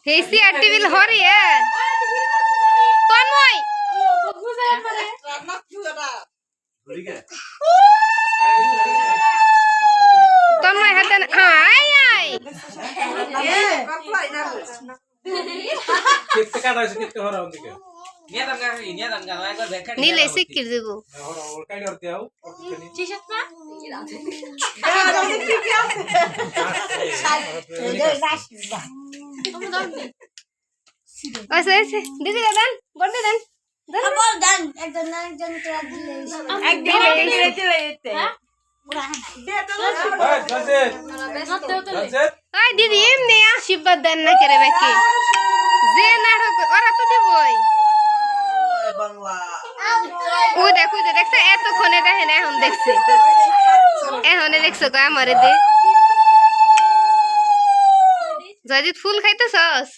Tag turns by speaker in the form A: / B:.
A: হেসি আর টিভিল হরি তন্ময় তন্ময় হাতে আয় আয় নীলে শিখির দেব দিদি দেন বড় দেন দিদি এমনি আশীর্বাদ দেন না কেরে বেকে যে নাটক ওরা তো দিবই ও দেখো দেখছে এতক্ষণে দেখে না এখন দেখছে এখন দেখছো গো আমারে দে যদি ফুল খাইতেছস